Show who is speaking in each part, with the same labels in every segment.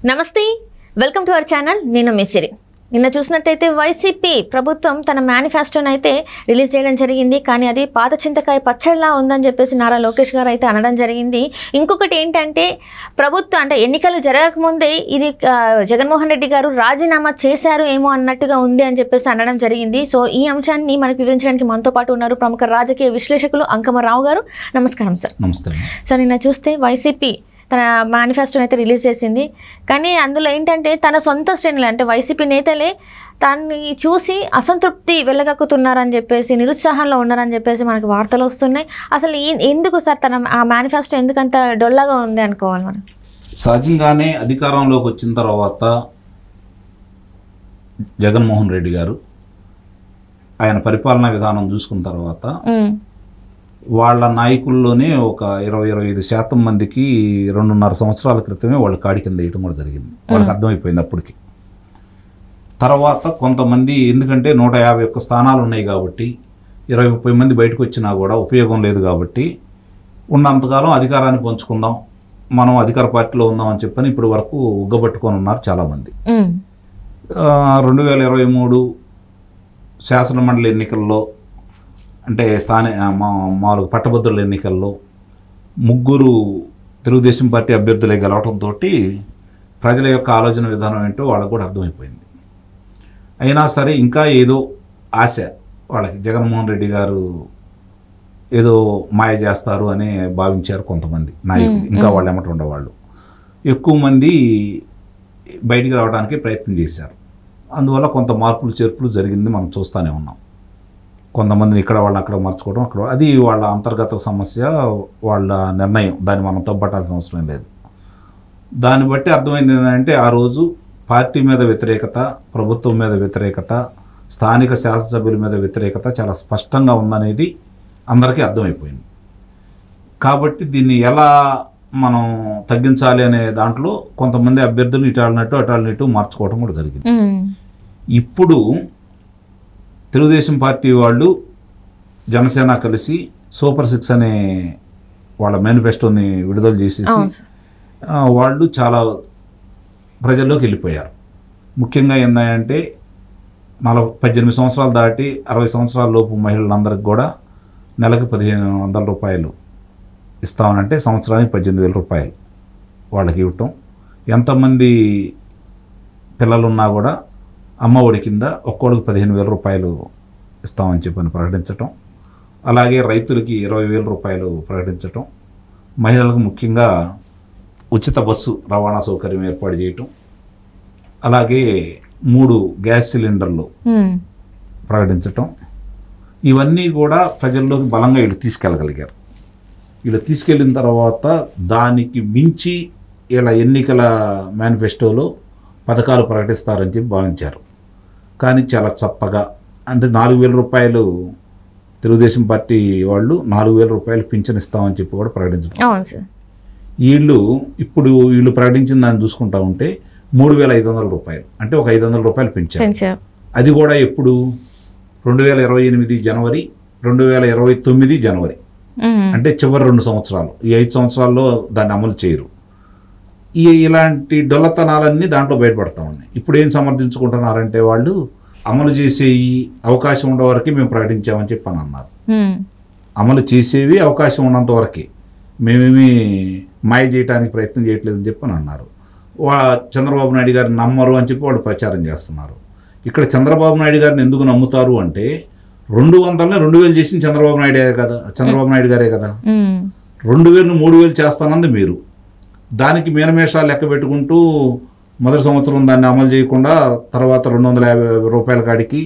Speaker 1: నమస్తే, welcome to our channel. నేను మిసిరి. నిన్న చూసినట్టయితే వైసీపీ ప్రభుత్వం తన మేనిఫెస్టోని అయితే రిలీజ్ చేయడం జరిగింది. కానీ అది పాత చింతకాయ పచ్చడిలా ఉందని చెప్పేసి నారా లోకేష్ గారు అయితే అనడం జరిగింది. ఇంకొకటి ఏంటంటే ప్రభుత్వం అంటే ఎన్నికలు జరగకముందే ఇది జగన్మోహన్ రెడ్డి గారు రాజీనామా చేశారు ఏమో అన్నట్టుగా ఉంది అని చెప్పేసి అనడం జరిగింది. సో ఈ అంశాన్ని మనకు వివరించడానికి మనతో పాటు ఉన్నారు ప్రముఖ రాజకీయ విశ్లేషకులు అంకమరావు గారు. నమస్కారం సార్.
Speaker 2: నమస్తే
Speaker 1: సార్, నిన్న చూస్తే వైసీపీ తన మేనిఫెస్టోని అయితే రిలీజ్ చేసింది. కానీ అందులో ఏంటంటే తన సొంత శ్రేణులు అంటే వైసీపీ నేతలే దాన్ని చూసి అసంతృప్తి వెళ్ళగక్కుతున్నారని చెప్పేసి, నిరుత్సాహంలో ఉన్నారని చెప్పేసి మనకు వార్తలు వస్తున్నాయి. అసలు ఎందుకు సార్ తన ఆ మేనిఫెస్టో ఎందుకంత డొల్లాగా ఉంది అనుకోవాలి మనం?
Speaker 2: సహజంగానే అధికారంలోకి వచ్చిన తర్వాత జగన్మోహన్ రెడ్డి గారు ఆయన పరిపాలనా విధానం చూసుకున్న తర్వాత వాళ్ళ నాయకుల్లోనే ఒక 20-25% మందికి 2.5 సంవత్సరాల క్రితమే వాళ్ళు కాడి కింద వేయటం కూడా జరిగింది. వాళ్ళకి అర్థమైపోయింది అప్పటికి. తర్వాత కొంతమంది, ఎందుకంటే 151 స్థానాలు ఉన్నాయి కాబట్టి 20-30 మంది బయటకు వచ్చినా కూడా ఉపయోగం లేదు కాబట్టి ఉన్నంతకాలం అధికారాన్ని పంచుకుందాం, మనం అధికార పార్టీలో ఉందాం అని చెప్పని ఇప్పటి వరకు ఉగ్గబట్టుకొని ఉన్నారు చాలామంది. 2023 శాసనమండలి ఎన్నికల్లో అంటే మామూలుగా పట్టభద్రుల ఎన్నికల్లో 3 తెలుగుదేశం పార్టీ అభ్యర్థులే గెలవడంతో ప్రజల యొక్క ఆలోచన విధానం ఏంటో వాళ్ళకు కూడా అర్థమైపోయింది. అయినా సరే ఇంకా ఏదో ఆశ వాళ్ళకి, జగన్మోహన్ రెడ్డి గారు ఏదో మాయ చేస్తారు అని భావించారు కొంతమంది నాయకులు. ఇంకా వాళ్ళు ఎమ్మట ఉండేవాళ్ళు ఎక్కువ మంది బయటికి రావడానికి ప్రయత్నం చేశారు. అందువల్ల కొంత మార్పులు చేర్పులు జరిగింది, మనం చూస్తూనే ఉన్నాం. కొంతమందిని ఇక్కడ వాళ్ళని అక్కడ మార్చుకోవడం, అక్కడ అది వాళ్ళ అంతర్గత సమస్య, వాళ్ళ నిర్ణయం, దాన్ని మనం తప్పట్టాల్సిన అవసరం లేదు. దాన్ని బట్టి అర్థమైంది ఏంటంటే ఆ రోజు పార్టీ మీద వ్యతిరేకత, ప్రభుత్వం మీద వ్యతిరేకత, స్థానిక శాసనసభ్యుల మీద వ్యతిరేకత చాలా స్పష్టంగా ఉందనేది అందరికీ అర్థమైపోయింది. కాబట్టి దీన్ని ఎలా మనం తగ్గించాలి అనే దాంట్లో కొంతమంది అభ్యర్థులు ఇటు మార్చుకోవడం కూడా జరిగింది. ఇప్పుడు తెలుగుదేశం పార్టీ వాళ్ళు జనసేన కలిసి సూపర్ 6 అనే వాళ్ళ మేనిఫెస్టోని విడుదల చేసేసి వాళ్ళు చాలా ప్రజల్లోకి వెళ్ళిపోయారు. ముఖ్యంగా ఏంటంటే 18 సంవత్సరాలు దాటి 60 సంవత్సరాల లోపు మహిళలందరికీ కూడా నెలకు 1,500 రూపాయలు ఇస్తామనంటే సంవత్సరానికి 18,000 రూపాయలు వాళ్ళకి ఇవ్వటం. ఎంతమంది పిల్లలున్నా కూడా అమ్మఒడి కింద ఒక్కోడికి 15,000 రూపాయలు ఇస్తామని చెప్పని ప్రకటించటం. అలాగే రైతులకి 20,000 రూపాయలు ప్రకటించటం. మహిళలకు ముఖ్యంగా ఉచిత బస్సు రవాణా సౌకర్యం ఏర్పాటు చేయటం. అలాగే 3 గ్యాస్ సిలిండర్లు ప్రకటించటం. ఇవన్నీ కూడా ప్రజల్లోకి బలంగా వీళ్ళు తీసుకెళ్ళగలిగారు. వీళ్ళు తీసుకెళ్ళిన తర్వాత దానికి మించి వీళ్ళ ఎన్నికల మేనిఫెస్టోలో పథకాలు ప్రకటిస్తారని చెప్పి భావించారు. కానీ చాలా చప్పగా, అంటే 4,000 రూపాయలు తెలుగుదేశం పార్టీ వాళ్ళు 4,000 రూపాయలు పింఛన్ ఇస్తామని చెప్పి కూడా ప్రకటించారు. వీళ్ళు ప్రకటించిన దాన్ని చూసుకుంటా ఉంటే 3,500 రూపాయలు, అంటే ఒక 500 రూపాయలు పెంచారు. అది కూడా ఎప్పుడు 2028 జనవరి, 2029 జనవరి, అంటే చివరి 2 సంవత్సరాలు. ఈ 5 సంవత్సరాల్లో దాన్ని అమలు చేయరు. ఇలాంటి డొల్లతనాలన్నీ దాంట్లో బయటపడతా ఉన్నాయి. ఇప్పుడు ఏం సమర్థించుకుంటున్నారంటే వాళ్ళు అమలు చేసే అవకాశం ఉండే వరకే మేము ప్రకటించామని చెప్పి అని అన్నారు. అమలు చేసేవి అవకాశం ఉన్నంత వరకే, మేమేమి మాయ చేయడానికి ప్రయత్నం చేయట్లేదని చెప్పి అని అన్నారు. చంద్రబాబు నాయుడు గారిని నమ్మరు అని చెప్పి వాళ్ళు ప్రచారం చేస్తున్నారు. ఇక్కడ చంద్రబాబు నాయుడు గారిని ఎందుకు నమ్ముతారు అంటే 200ని 2,000 చేసింది చంద్రబాబు నాయుడు గారే కదా. 2,000ని 3,000 చేస్తానంది మీరు. దానికి మీనమేషాలు లెక్క పెట్టుకుంటూ మొదటి సంవత్సరం దాన్ని అమలు చేయకుండా తర్వాత 250 రూపాయల కాడికి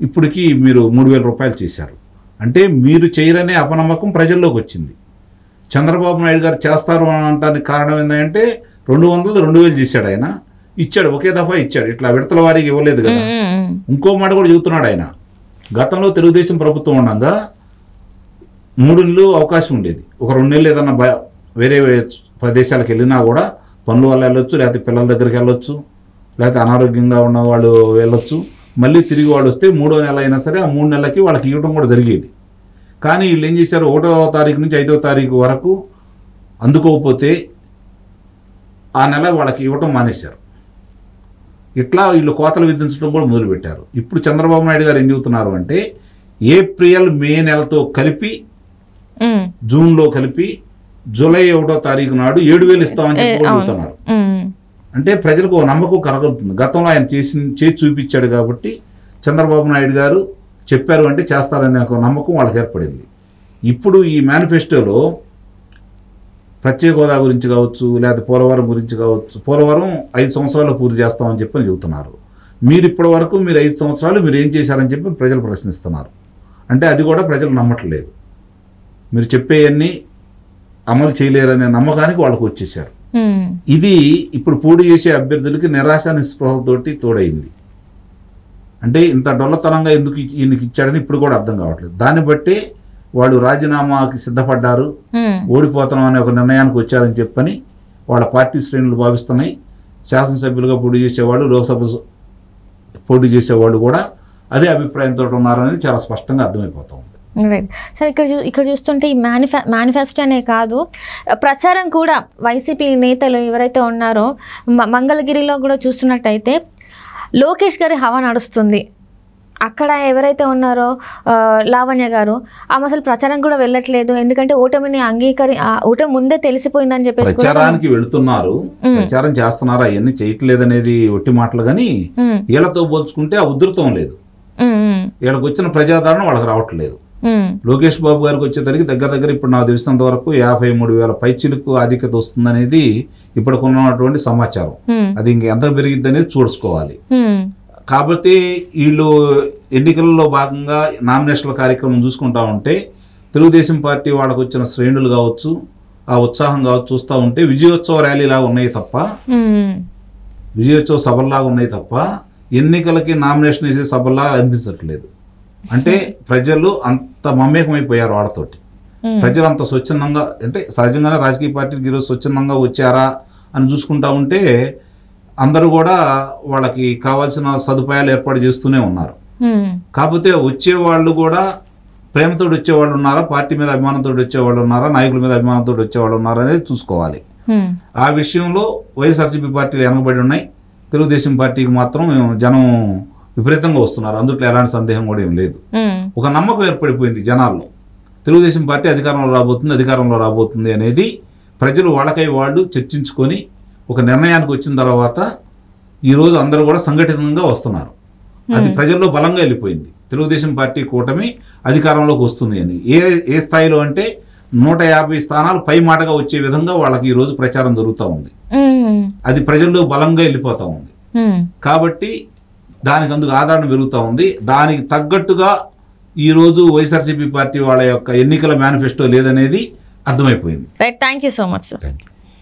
Speaker 2: ఇప్పటికీ మీరు 3,000 రూపాయలు చేశారు. అంటే మీరు చేయరనే అపనమ్మకం ప్రజల్లోకి వచ్చింది. చంద్రబాబు నాయుడు గారు చేస్తారు అనడానికి కారణం ఏంటంటే 200 2,000 చేశాడు. ఆయన ఇచ్చాడు, ఒకే దఫా ఇచ్చాడు, ఇట్లా విడతల వారికి ఇవ్వలేదు కదా. ఇంకో మాట కూడా చెబుతున్నాడు ఆయన. గతంలో తెలుగుదేశం ప్రభుత్వం ఉండగా 3 నెలలు అవకాశం ఉండేది. ఒక 2 నెలలు ఏదన్నా వేరే ప్రదేశాలకు వెళ్ళినా కూడా పనుల వల్ల వెళ్ళొచ్చు, లేకపోతే పిల్లల దగ్గరికి వెళ్ళొచ్చు, లేకపోతే అనారోగ్యంగా ఉన్న వాళ్ళు వెళ్ళొచ్చు. మళ్ళీ తిరిగి వాళ్ళు వస్తే 3వ నెల అయినా సరే ఆ 3 నెలలకి వాళ్ళకి ఇవ్వడం కూడా జరిగేది. కానీ వీళ్ళు ఏం చేశారు, 1వ తారీఖు నుంచి 5వ తారీఖు వరకు అందుకోకపోతే ఆ నెల వాళ్ళకి ఇవ్వటం మానేశారు. ఇట్లా వీళ్ళు కోతలు విధించడం కూడా మొదలుపెట్టారు. ఇప్పుడు చంద్రబాబు నాయుడు గారు ఏం చెబుతున్నారు అంటే ఏప్రిల్ మే నెలతో కలిపి జూన్లో కలిపి జూలై 1వ తారీఖు నాడు 7,000 ఇస్తామని చెప్పి చెబుతున్నారు. అంటే ప్రజలకు ఓ నమ్మకం కలగలుగుతుంది. గతంలో ఆయన చేసి చూపించాడు కాబట్టి చంద్రబాబు నాయుడు గారు చెప్పారు అంటే చేస్తారనే ఒక నమ్మకం వాళ్ళకి ఏర్పడింది. ఇప్పుడు ఈ మేనిఫెస్టోలో ప్రత్యేక హోదా గురించి కావచ్చు, లేదా పోలవరం గురించి కావచ్చు, పోలవరం 5 సంవత్సరాలు పూర్తి చేస్తామని చెప్పి చెబుతున్నారు. మీరు ఇప్పటి వరకు మీరు 5 సంవత్సరాలు మీరు ఏం చేశారని చెప్పి ప్రజలు ప్రశ్నిస్తున్నారు. అంటే అది కూడా ప్రజలు నమ్మట్లేదు. మీరు చెప్పేవన్నీ అమలు చేయలేరనే నమ్మకానికి వాళ్ళకు వచ్చేసారు. ఇది ఇప్పుడు పోటీ చేసే అభ్యర్థులకి నిరాశ నిస్పృహతోటి తోడైంది. అంటే ఇంత డొల్లతనంగా ఎందుకు ఈయనకి ఇచ్చాడని ఇప్పుడు కూడా అర్థం కావట్లేదు. దాన్ని బట్టి వాళ్ళు రాజీనామాకి సిద్ధపడ్డారు, ఓడిపోతున్నాం అనే ఒక నిర్ణయానికి వచ్చారని చెప్పని వాళ్ళ పార్టీ శ్రేణులు భావిస్తున్నాయి. శాసనసభ్యులుగా పోటీ చేసేవాళ్ళు, లోక్సభ పోటీ చేసేవాళ్ళు కూడా అదే అభిప్రాయంతో ఉన్నారనేది చాలా స్పష్టంగా అర్థమైపోతుంది.
Speaker 1: రైట్ సార్, ఇక్కడ చూస్తుంటే ఈ మేనిఫెస్టో అనే కాదు, ప్రచారం కూడా వైసీపీ నేతలు ఎవరైతే ఉన్నారో మంగళగిరిలో కూడా చూస్తున్నట్టయితే లోకేష్ గారి హవా నడుస్తుంది. అక్కడ ఎవరైతే ఉన్నారో లావణ్య గారు ఆమె అసలు ప్రచారం కూడా వెళ్ళట్లేదు. ఎందుకంటే ఓటమిని ఓటమి ముందే తెలిసిపోయిందని చెప్పేసి
Speaker 2: ప్రచారానికి వెళుతున్నారు, ప్రచారం చేస్తున్నారు, అవన్నీ చేయట్లేదనేది ఒట్టి మాటలు. కానీ వీళ్ళతో పోల్చుకుంటే ఆ ఉధృతం లేదు. వీళ్ళకి వచ్చిన ప్రజాదరణ వాళ్ళకి రావట్లేదు. లోకేష్ బాబు గారికి వచ్చేసరికి దగ్గర ఇప్పుడు నాకు తెలిసినంత వరకు 53,000 పైచిలకు ఆధిక్యత వస్తుందనేది ఇప్పటికున్నటువంటి సమాచారం. అది ఇంకెంత పెరిగిద్ది అనేది చూసుకోవాలి. కాబట్టి వీళ్ళు ఎన్నికల్లో భాగంగా నామినేషన్ల కార్యక్రమం చూసుకుంటా ఉంటే తెలుగుదేశం పార్టీ వాళ్ళకు వచ్చిన శ్రేణులు కావచ్చు, ఆ ఉత్సాహం కావచ్చు చూస్తూ ఉంటే విజయోత్సవ ర్యాలీలాగా ఉన్నాయి తప్ప, విజయోత్సవ సభల్లాగా ఉన్నాయి తప్ప ఎన్నికలకి నామినేషన్ వేసే సభల్లాగా అనిపించట్లేదు. అంటే ప్రజలు అంత మమేకమైపోయారు వాళ్ళతోటి. ప్రజలు అంత స్వచ్ఛందంగా, అంటే సహజంగానే రాజకీయ పార్టీకి ఈరోజు స్వచ్ఛందంగా వచ్చారా అని చూసుకుంటా ఉంటే అందరూ కూడా వాళ్ళకి కావాల్సిన సదుపాయాలు ఏర్పాటు చేస్తూనే ఉన్నారు. కాకపోతే వచ్చేవాళ్ళు కూడా ప్రేమతో వచ్చేవాళ్ళు ఉన్నారా, పార్టీ మీద అభిమానంతో వచ్చేవాళ్ళు ఉన్నారా, నాయకుల మీద అభిమానంతో వచ్చేవాళ్ళు ఉన్నారా అనేది చూసుకోవాలి. ఆ విషయంలో వైఎస్ఆర్సీపీ పార్టీలు వెనకబడి ఉన్నాయి. తెలుగుదేశం పార్టీకి మాత్రం జనం విపరీతంగా వస్తున్నారు. అందుట్లో ఎలాంటి సందేహం కూడా ఏం లేదు. ఒక నమ్మకం ఏర్పడిపోయింది జనాల్లో. తెలుగుదేశం పార్టీ అధికారంలో రాబోతుంది అనేది ప్రజలు వాళ్ళకై వాళ్ళు చర్చించుకొని ఒక నిర్ణయానికి వచ్చిన తర్వాత ఈరోజు అందరూ కూడా సంఘటితంగా వస్తున్నారు. అది ప్రజల్లో బలంగా వెళ్ళిపోయింది. తెలుగుదేశం పార్టీ కూటమి అధికారంలోకి వస్తుంది అని. ఏ స్థాయిలో అంటే 150 స్థానాలు పై మాటగా వచ్చే విధంగా వాళ్ళకి ఈరోజు ప్రచారం జరుగుతూ ఉంది. అది ప్రజల్లో బలంగా వెళ్ళిపోతూ ఉంది. కాబట్టి దానికి అందుకు ఆదరణ పెరుగుతూ ఉంది. దానికి తగ్గట్టుగా ఈరోజు వైఎస్ఆర్సీపీ పార్టీ వాళ్ళ యొక్క ఎన్నికల మేనిఫెస్టో లేదనేది అర్థమైపోయింది.
Speaker 1: Right, thank you so much sir.